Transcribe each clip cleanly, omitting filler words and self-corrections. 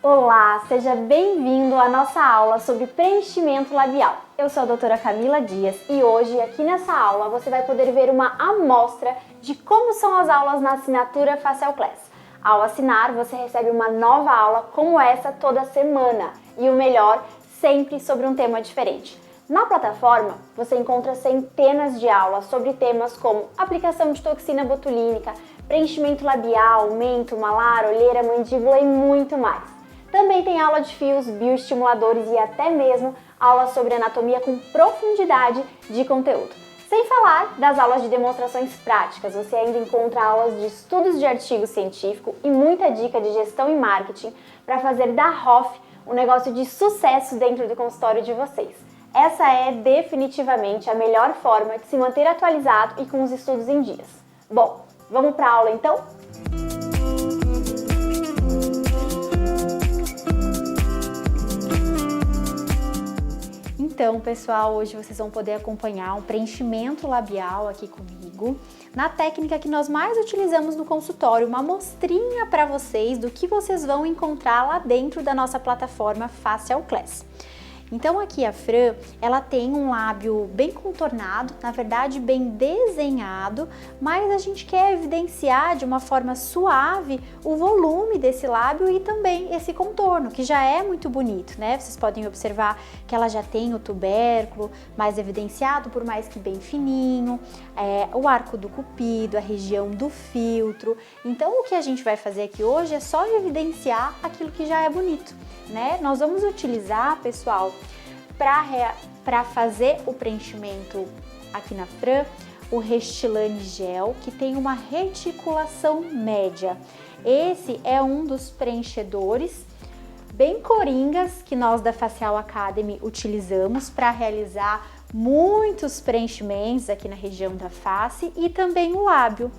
Olá, seja bem-vindo à nossa aula sobre preenchimento labial. Eu sou a doutora Camila Dias e hoje, aqui nessa aula, você vai poder ver uma amostra de como são as aulas na assinatura Facial Class. Ao assinar, você recebe uma nova aula como essa toda semana e o melhor, sempre sobre um tema diferente. Na plataforma, você encontra centenas de aulas sobre temas como aplicação de toxina botulínica, preenchimento labial, mento, malar, olheira, mandíbula e muito mais. Também tem aula de fios, bioestimuladores e até mesmo aulas sobre anatomia com profundidade de conteúdo. Sem falar das aulas de demonstrações práticas, você ainda encontra aulas de estudos de artigo científico e muita dica de gestão e marketing para fazer da Hoff um negócio de sucesso dentro do consultório de vocês. Essa é definitivamente a melhor forma de se manter atualizado e com os estudos em dias. Bom, vamos para a aula então? Então, pessoal, hoje vocês vão poder acompanhar um preenchimento labial aqui comigo, na técnica que nós mais utilizamos no consultório, uma amostrinha para vocês do que vocês vão encontrar lá dentro da nossa plataforma Facial Class. Então aqui a Fran, ela tem um lábio bem contornado, na verdade bem desenhado, mas a gente quer evidenciar de uma forma suave o volume desse lábio e também esse contorno, que já é muito bonito, né? Vocês podem observar que ela já tem o tubérculo mais evidenciado, por mais que bem fininho, o arco do cupido, a região do filtro. Então o que a gente vai fazer aqui hoje é só evidenciar aquilo que já é bonito, né? Nós vamos utilizar, pessoal, para fazer o preenchimento aqui na Fran, o Restylane Gel, que tem uma reticulação média. Esse é um dos preenchedores bem coringas que nós da Facial Academy utilizamos para realizar muitos preenchimentos aqui na região da face e também o lábio.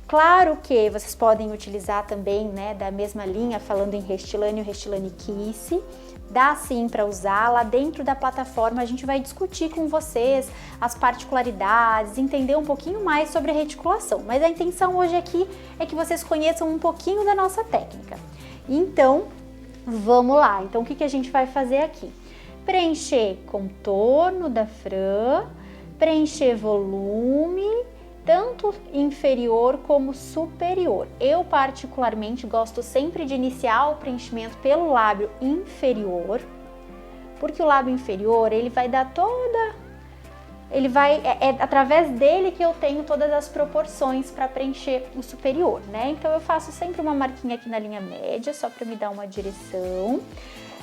Claro que vocês podem utilizar também, né, da mesma linha, falando em Restylane, o Restylane Kiss. Dá sim para usar. Lá dentro da plataforma a gente vai discutir com vocês as particularidades, entender um pouquinho mais sobre a reticulação. Mas a intenção hoje aqui é que vocês conheçam um pouquinho da nossa técnica. Então, vamos lá. Então, o que a gente vai fazer aqui? Preencher contorno da Fran, preencher volume, tanto inferior como superior. Eu particularmente gosto sempre de iniciar o preenchimento pelo lábio inferior, porque o lábio inferior, ele vai dar através dele que eu tenho todas as proporções para preencher o superior, né? Então eu faço sempre uma marquinha aqui na linha média, só para me dar uma direção.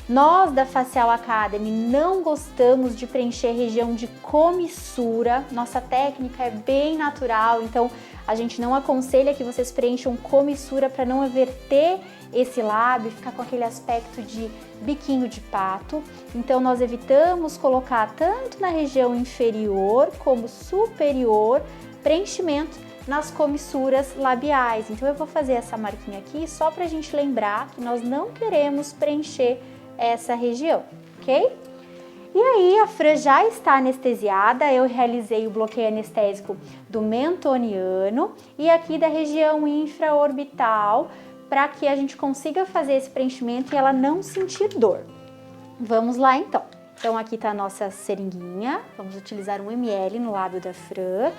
Nós da Facial Academy não gostamos de preencher região de comissura, nossa técnica é bem natural, então a gente não aconselha que vocês preencham comissura para não everter esse lábio, ficar com aquele aspecto de biquinho de pato. Então nós evitamos colocar tanto na região inferior como superior preenchimento nas comissuras labiais. Então eu vou fazer essa marquinha aqui só para a gente lembrar que nós não queremos preencher essa região, ok? E aí a Fran já está anestesiada, eu realizei o bloqueio anestésico do mentoniano e aqui da região infraorbital para que a gente consiga fazer esse preenchimento e ela não sentir dor. Vamos lá então. Então aqui está a nossa seringuinha, vamos utilizar 1 ml no lábio da Fran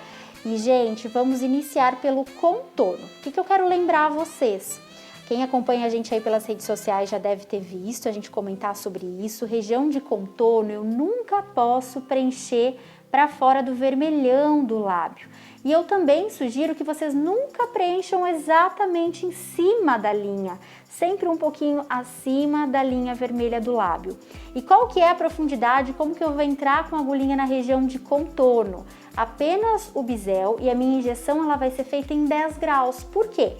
e, gente, vamos iniciar pelo contorno. O que eu quero lembrar a vocês? Quem acompanha a gente aí pelas redes sociais já deve ter visto a gente comentar sobre isso. Região de contorno eu nunca posso preencher para fora do vermelhão do lábio. E eu também sugiro que vocês nunca preencham exatamente em cima da linha, sempre um pouquinho acima da linha vermelha do lábio. E qual que é a profundidade? Como que eu vou entrar com a agulhinha na região de contorno? Apenas o bisel e a minha injeção ela vai ser feita em 10 graus. Por quê?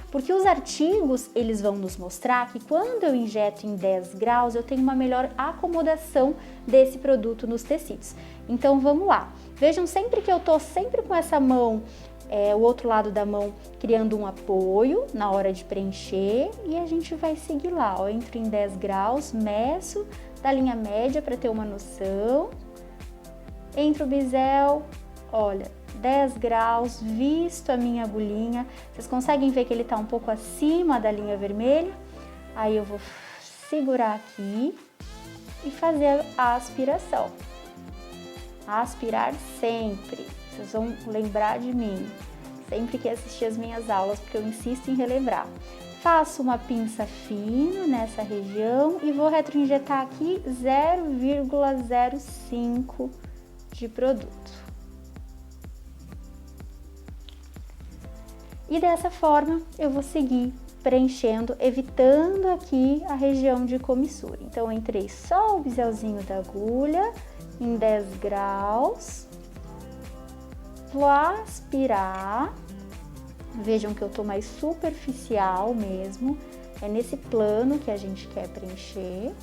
Porque os artigos, eles vão nos mostrar que quando eu injeto em 10 graus, eu tenho uma melhor acomodação desse produto nos tecidos. Então, vamos lá. Vejam sempre que eu tô sempre com essa mão, o outro lado da mão, criando um apoio na hora de preencher. E a gente vai seguir lá, ó. Entro em 10 graus, meço da linha média para ter uma noção. Entro o bisel, olha, 10 graus, visto a minha agulhinha. Vocês conseguem ver que ele tá um pouco acima da linha vermelha? Aí eu vou segurar aqui e fazer a aspiração. Aspirar sempre, vocês vão lembrar de mim, sempre que assistir as minhas aulas, porque eu insisto em relembrar. Faço uma pinça fina nessa região e vou retroinjetar aqui 0,05 de produto. E dessa forma eu vou seguir preenchendo, evitando aqui a região de comissura. Então, eu entrei só o biselzinho da agulha em 10 graus, vou aspirar, vejam que eu tô mais superficial mesmo, é nesse plano que a gente quer preencher,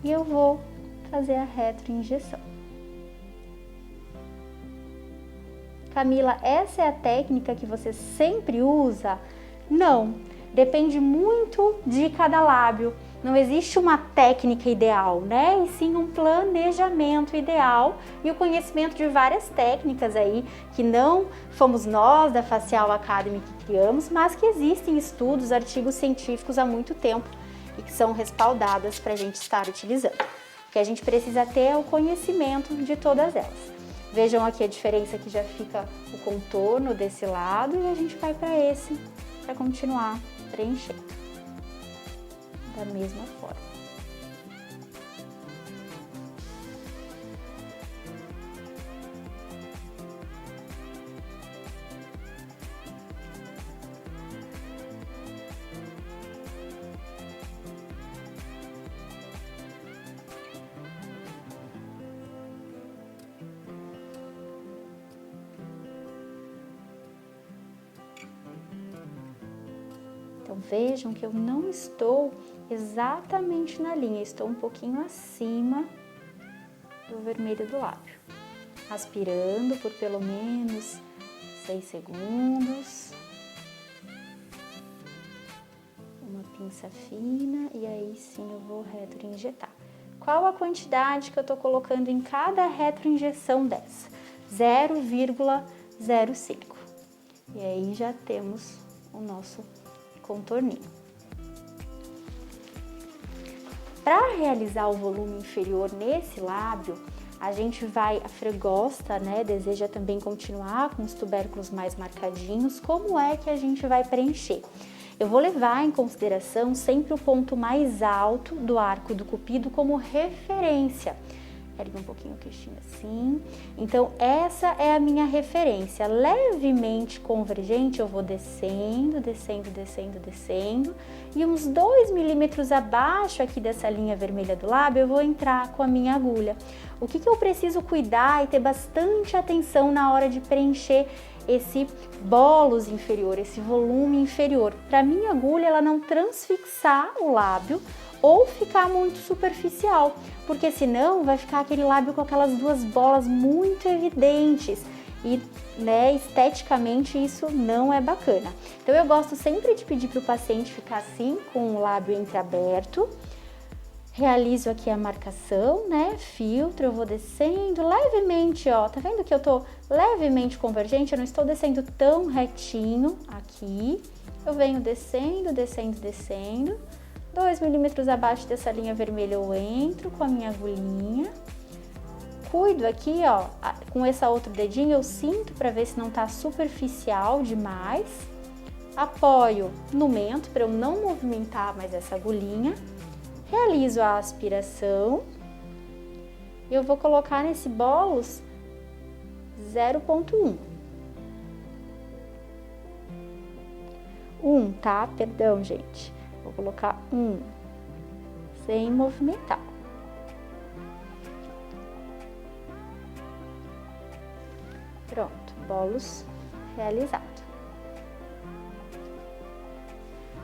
e eu vou fazer a retroinjeção. Camila, essa é a técnica que você sempre usa? Não, depende muito de cada lábio. Não existe uma técnica ideal, né? E sim um planejamento ideal e o conhecimento de várias técnicas aí que não fomos nós da Facial Academy que criamos, mas que existem estudos, artigos científicos há muito tempo e que são respaldadas para a gente estar utilizando. O que a gente precisa ter é o conhecimento de todas elas. Vejam aqui a diferença que já fica o contorno desse lado e a gente vai para esse para continuar preenchendo da mesma forma. Então, vejam que eu não estou exatamente na linha, estou um pouquinho acima do vermelho do lábio. Aspirando por pelo menos 6 segundos. Uma pinça fina e aí sim eu vou retroinjetar. Qual a quantidade que eu tô colocando em cada retroinjeção dessa? 0,05. E aí já temos o nosso contorninho. Para realizar o volume inferior nesse lábio, a gente vai, a Fran gosta, né, deseja também continuar com os tubérculos mais marcadinhos. Como é que a gente vai preencher? Eu vou levar em consideração sempre o ponto mais alto do arco do cupido como referência. Ergue um pouquinho o queixinho assim. Então, essa é a minha referência. Levemente convergente, eu vou descendo, descendo, descendo, descendo. E uns 2 milímetros abaixo aqui dessa linha vermelha do lábio, eu vou entrar com a minha agulha. O que eu preciso cuidar e ter bastante atenção na hora de preencher esse bolos inferior, esse volume inferior? Para minha agulha, ela não transfixar o lábio ou ficar muito superficial, porque senão vai ficar aquele lábio com aquelas duas bolas muito evidentes e, né, esteticamente isso não é bacana. Então eu gosto sempre de pedir para o paciente ficar assim, com o lábio entreaberto. Realizo aqui a marcação, né, filtro, eu vou descendo levemente, ó, tá vendo que eu tô levemente convergente, eu não estou descendo tão retinho aqui. Eu venho descendo, descendo, descendo. 2 milímetros abaixo dessa linha vermelha eu entro com a minha agulhinha. Cuido aqui, ó, com esse outro dedinho eu sinto para ver se não tá superficial demais. Apoio no mento para eu não movimentar mais essa agulhinha. Realizo a aspiração. E eu vou colocar nesse bolos 0,1. 1, tá? Perdão, gente. Vou colocar 1, sem movimentar. Pronto, bolos realizado.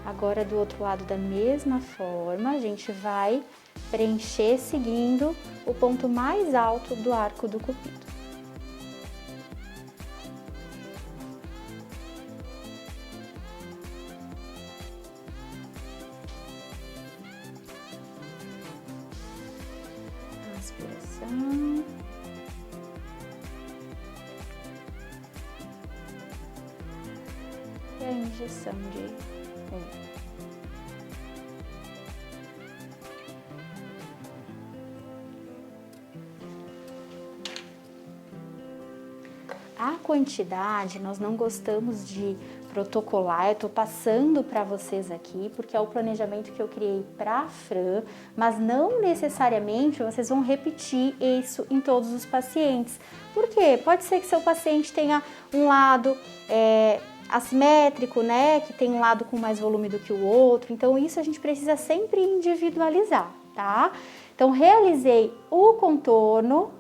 Agora, do outro lado, da mesma forma, a gente vai preencher seguindo o ponto mais alto do arco do cupido. Aspiração. E a injeção de 1. A quantidade, nós não gostamos de protocolar, eu tô passando para vocês aqui, porque é o planejamento que eu criei para a Fran, mas não necessariamente vocês vão repetir isso em todos os pacientes. Por quê? Pode ser que seu paciente tenha um lado assimétrico, né, que tem um lado com mais volume do que o outro, então isso a gente precisa sempre individualizar, tá? Então, realizei o contorno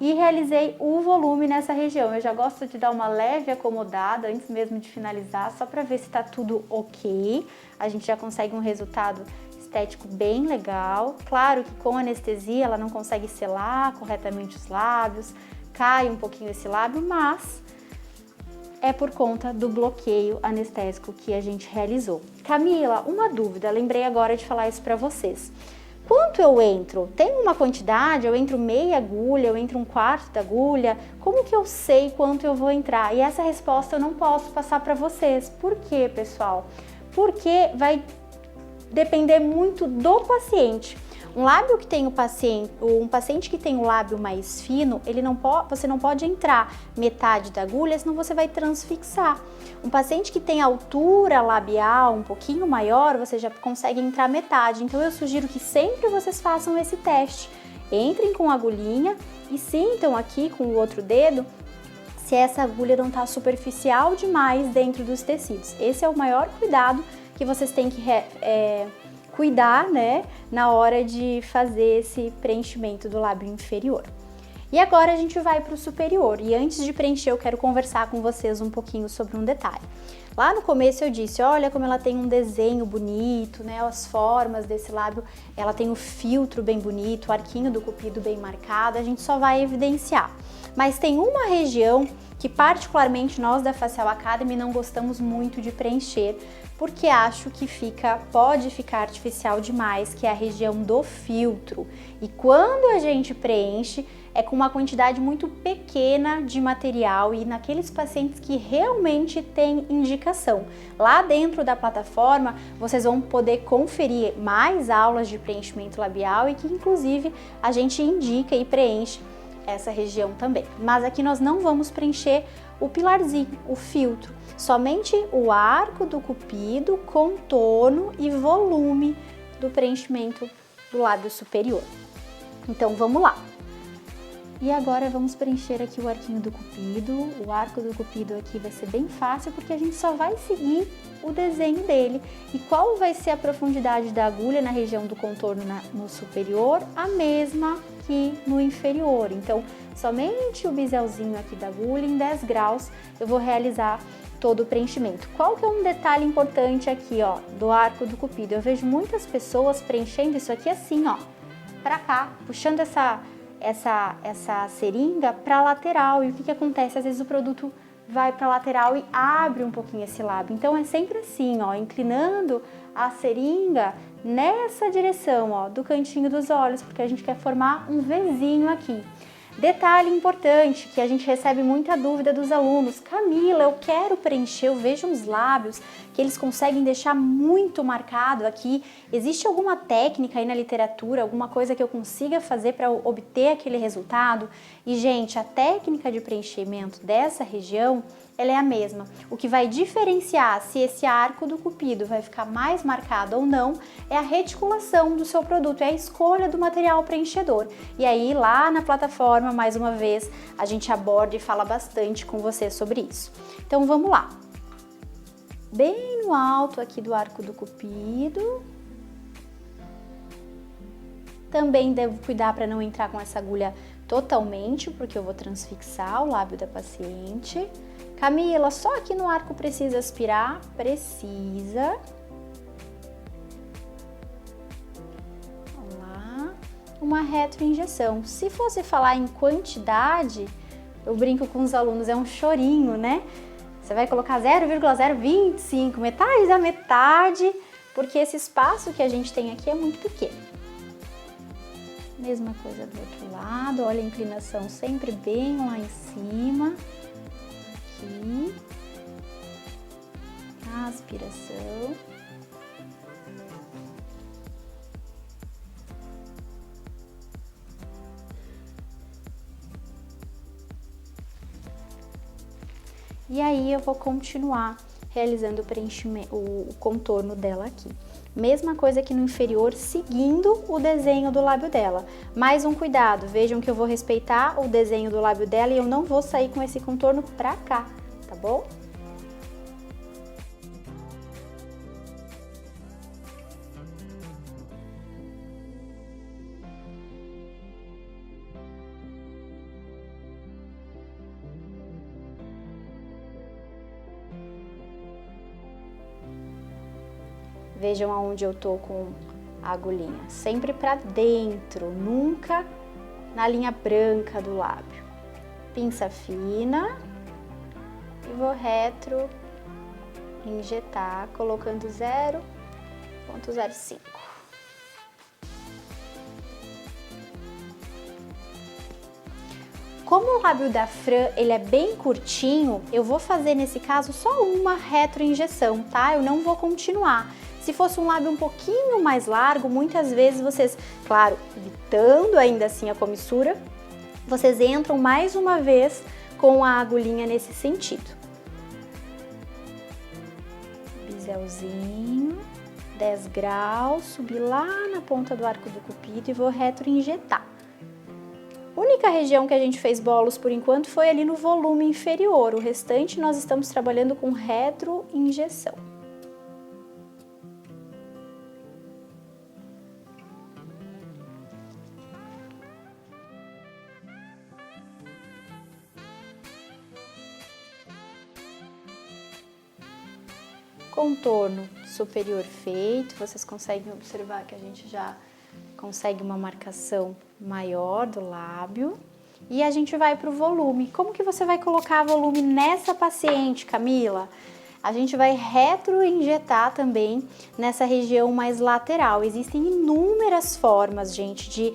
e realizei o volume nessa região. Eu já gosto de dar uma leve acomodada antes mesmo de finalizar, só para ver se tá tudo ok. A gente já consegue um resultado estético bem legal. Claro que com anestesia ela não consegue selar corretamente os lábios, cai um pouquinho esse lábio, mas é por conta do bloqueio anestésico que a gente realizou. Camila, uma dúvida, lembrei agora de falar isso para vocês. Quanto eu entro? Tem uma quantidade? Eu entro meia agulha, eu entro um quarto da agulha? Como que eu sei quanto eu vou entrar? E essa resposta eu não posso passar para vocês. Por quê, pessoal? Porque vai depender muito do paciente. Um lábio que tem um paciente que tem o lábio mais fino, você não pode entrar metade da agulha, senão você vai transfixar. Um paciente que tem altura labial um pouquinho maior, você já consegue entrar metade. Então eu sugiro que sempre vocês façam esse teste. Entrem com a agulhinha e sintam aqui com o outro dedo se essa agulha não está superficial demais dentro dos tecidos. Esse é o maior cuidado que vocês têm que cuidar, né, na hora de fazer esse preenchimento do lábio inferior. E agora a gente vai para o superior, e antes de preencher eu quero conversar com vocês um pouquinho sobre um detalhe. Lá no começo eu disse, olha como ela tem um desenho bonito, né, as formas desse lábio, ela tem o filtro bem bonito, o arquinho do cupido bem marcado, a gente só vai evidenciar. Mas tem uma região que particularmente nós da Facial Academy não gostamos muito de preencher, porque acho que pode ficar artificial demais, que é a região do filtro. E quando a gente preenche, é com uma quantidade muito pequena de material e naqueles pacientes que realmente têm indicação. Lá dentro da plataforma, vocês vão poder conferir mais aulas de preenchimento labial e que inclusive a gente indica e preenche essa região também. Mas aqui nós não vamos preencher o pilarzinho, o filtro, somente o arco do cupido, contorno e volume do preenchimento do lábio superior. Então vamos lá. E agora vamos preencher aqui o arquinho do cupido. O arco do cupido aqui vai ser bem fácil porque a gente só vai seguir o desenho dele. E qual vai ser a profundidade da agulha na região do contorno no superior? A mesma que no inferior. Então, somente o biselzinho aqui da agulha, em 10 graus, eu vou realizar todo o preenchimento. Qual que é um detalhe importante aqui, ó, do arco do cupido? Eu vejo muitas pessoas preenchendo isso aqui assim, ó, pra cá, puxando essa seringa para lateral. E o que acontece? Às vezes o produto vai para lateral e abre um pouquinho esse lábio. Então é sempre assim, ó, inclinando a seringa nessa direção, ó, do cantinho dos olhos, porque a gente quer formar um Vzinho aqui. Detalhe importante que a gente recebe muita dúvida dos alunos: Camila, eu quero preencher, eu vejo uns lábios que eles conseguem deixar muito marcado aqui. Existe alguma técnica aí na literatura, alguma coisa que eu consiga fazer para obter aquele resultado? E, gente, a técnica de preenchimento dessa região, ela é a mesma. O que vai diferenciar se esse arco do cupido vai ficar mais marcado ou não é a reticulação do seu produto, é a escolha do material preenchedor. E aí, lá na plataforma, mais uma vez, a gente aborda e fala bastante com você sobre isso. Então, vamos lá. Bem no alto aqui do arco do cupido. Também devo cuidar para não entrar com essa agulha totalmente, porque eu vou transfixar o lábio da paciente. Camila, só aqui no arco precisa aspirar? Precisa. Vamos lá. Uma retroinjeção. Se fosse falar em quantidade, eu brinco com os alunos, é um chorinho, né? Você vai colocar 0,025, metade da metade, porque esse espaço que a gente tem aqui é muito pequeno. Mesma coisa do outro lado, olha a inclinação sempre bem lá em cima. Aqui. Aspiração. E aí eu vou continuar realizando o preenchimento, o contorno dela aqui. Mesma coisa aqui no inferior, seguindo o desenho do lábio dela. Mais um cuidado, vejam que eu vou respeitar o desenho do lábio dela e eu não vou sair com esse contorno pra cá, tá bom? Vejam aonde eu tô com a agulhinha, sempre pra dentro, nunca na linha branca do lábio. Pinça fina e vou retro injetar, colocando 0,05. Como o lábio da Fran, ele é bem curtinho, eu vou fazer nesse caso só uma retroinjeção, tá? Eu não vou continuar. Se fosse um lábio um pouquinho mais largo, muitas vezes vocês, claro, evitando ainda assim a comissura, vocês entram mais uma vez com a agulhinha nesse sentido. Biselzinho, 10 graus, subir lá na ponta do arco do cupido e vou retroinjetar. A única região que a gente fez bolos por enquanto foi ali no volume inferior, o restante nós estamos trabalhando com retroinjeção. Contorno superior feito, vocês conseguem observar que a gente já consegue uma marcação maior do lábio. E a gente vai para o volume. Como que você vai colocar volume nessa paciente, Camila? A gente vai retroinjetar também nessa região mais lateral. Existem inúmeras formas, gente, de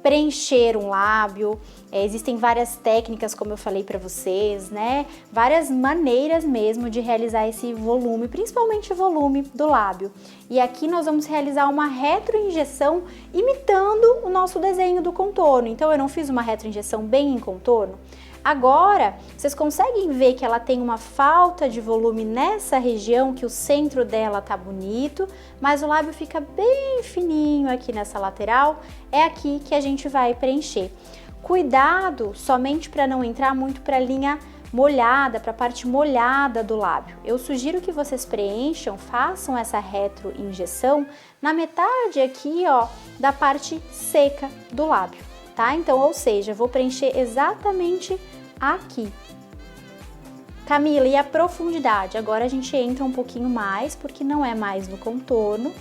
preencher um lábio, existem várias técnicas, como eu falei para vocês, né? Várias maneiras mesmo de realizar esse volume, principalmente o volume do lábio. E aqui nós vamos realizar uma retroinjeção imitando o nosso desenho do contorno. Então eu não fiz uma retroinjeção bem em contorno. Agora, vocês conseguem ver que ela tem uma falta de volume nessa região, que o centro dela tá bonito, mas o lábio fica bem fininho aqui nessa lateral. É aqui que a gente vai preencher. Cuidado somente para não entrar muito para a linha molhada, para a parte molhada do lábio. Eu sugiro que vocês preencham, façam essa retroinjeção na metade aqui, ó, da parte seca do lábio, tá? Então, ou seja, vou preencher exatamente aqui. Camila, e a profundidade? Agora a gente entra um pouquinho mais, porque não é mais no contorno,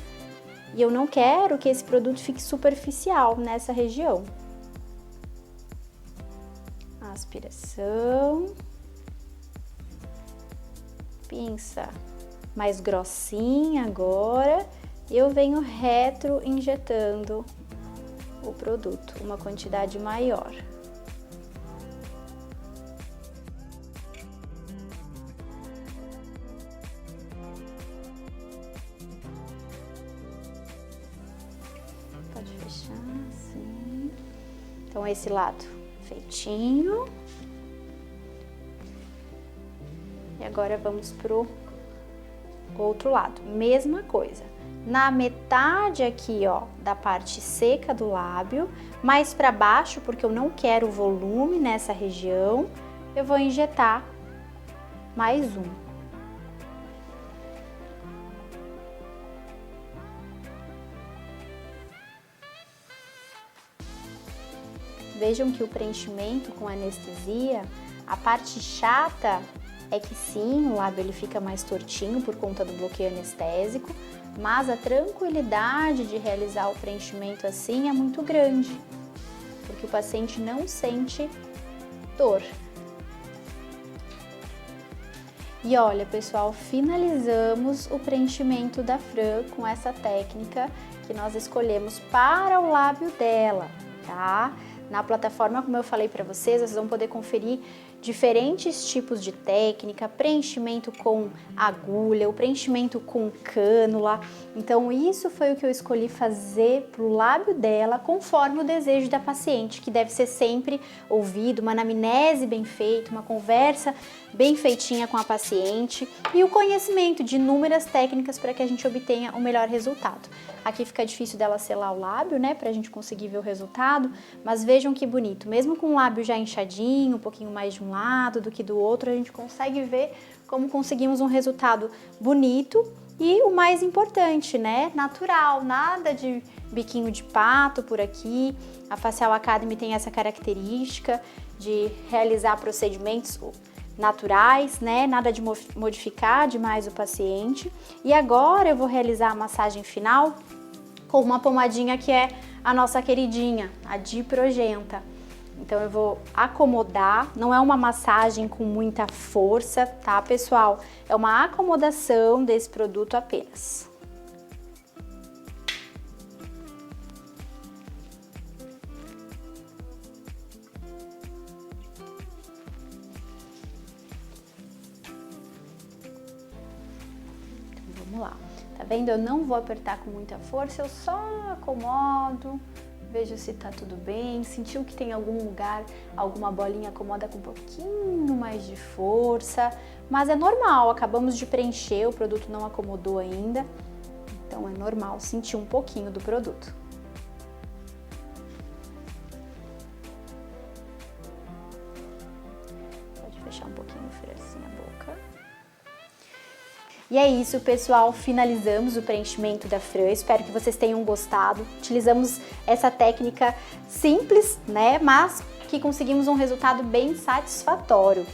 e eu não quero que esse produto fique superficial nessa região. Aspiração. Pinça mais grossinha agora, eu venho retro injetando o produto, uma quantidade maior. Pode fechar assim. Então esse lado feitinho. E agora vamos pro outro lado, mesma coisa. Na metade aqui, ó, da parte seca do lábio, mais para baixo, porque eu não quero volume nessa região, eu vou injetar mais um. Vejam que o preenchimento com anestesia, a parte chata é que sim, o lábio ele fica mais tortinho por conta do bloqueio anestésico, mas a tranquilidade de realizar o preenchimento assim é muito grande, porque o paciente não sente dor. E olha, pessoal, finalizamos o preenchimento da Fran com essa técnica que nós escolhemos para o lábio dela, tá? Na plataforma, como eu falei para vocês vão poder conferir diferentes tipos de técnica, preenchimento com agulha, o preenchimento com cânula. Então isso foi o que eu escolhi fazer para o lábio dela, conforme o desejo da paciente, que deve ser sempre ouvido, uma anamnese bem feita, uma conversa bem feitinha com a paciente e o conhecimento de inúmeras técnicas para que a gente obtenha o melhor resultado. Aqui fica difícil dela selar o lábio, né, pra gente conseguir ver o resultado, mas vejam que bonito, mesmo com o lábio já inchadinho, um pouquinho mais de um lado do que do outro, a gente consegue ver como conseguimos um resultado bonito e o mais importante, né, natural, nada de biquinho de pato por aqui. A Facial Academy tem essa característica de realizar procedimentos naturais, né? Nada de modificar demais o paciente. E agora eu vou realizar a massagem final com uma pomadinha que é a nossa queridinha, a Diprogenta. Então eu vou acomodar, não é uma massagem com muita força, tá, pessoal? É uma acomodação desse produto apenas. Vamos lá, tá vendo? Eu não vou apertar com muita força, eu só acomodo, vejo se tá tudo bem. Sentiu que tem algum lugar, alguma bolinha, acomoda com um pouquinho mais de força, mas é normal, acabamos de preencher, o produto não acomodou ainda, então é normal sentir um pouquinho do produto. Pode fechar um pouquinho, assim a boca. E é isso, pessoal, finalizamos o preenchimento da Fran, espero que vocês tenham gostado. Utilizamos essa técnica simples, né, mas que conseguimos um resultado bem satisfatório.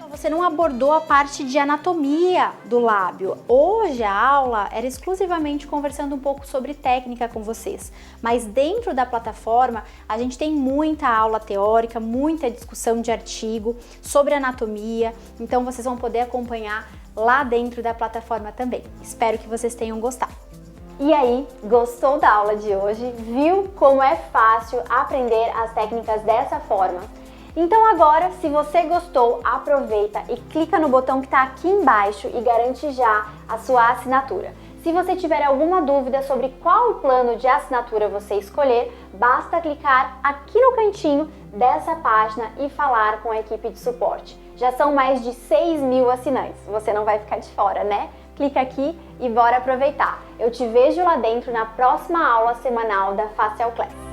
Você não abordou a parte de anatomia do lábio. Hoje a aula era exclusivamente conversando um pouco sobre técnica com vocês, mas dentro da plataforma a gente tem muita aula teórica, muita discussão de artigo sobre anatomia, então vocês vão poder acompanhar lá dentro da plataforma também. Espero que vocês tenham gostado. E aí, gostou da aula de hoje? Viu como é fácil aprender as técnicas dessa forma? Então agora, se você gostou, aproveita e clica no botão que está aqui embaixo e garante já a sua assinatura. Se você tiver alguma dúvida sobre qual plano de assinatura você escolher, basta clicar aqui no cantinho dessa página e falar com a equipe de suporte. Já são mais de 6.000 assinantes, você não vai ficar de fora, né? Clica aqui e bora aproveitar. Eu te vejo lá dentro na próxima aula semanal da Facial Class.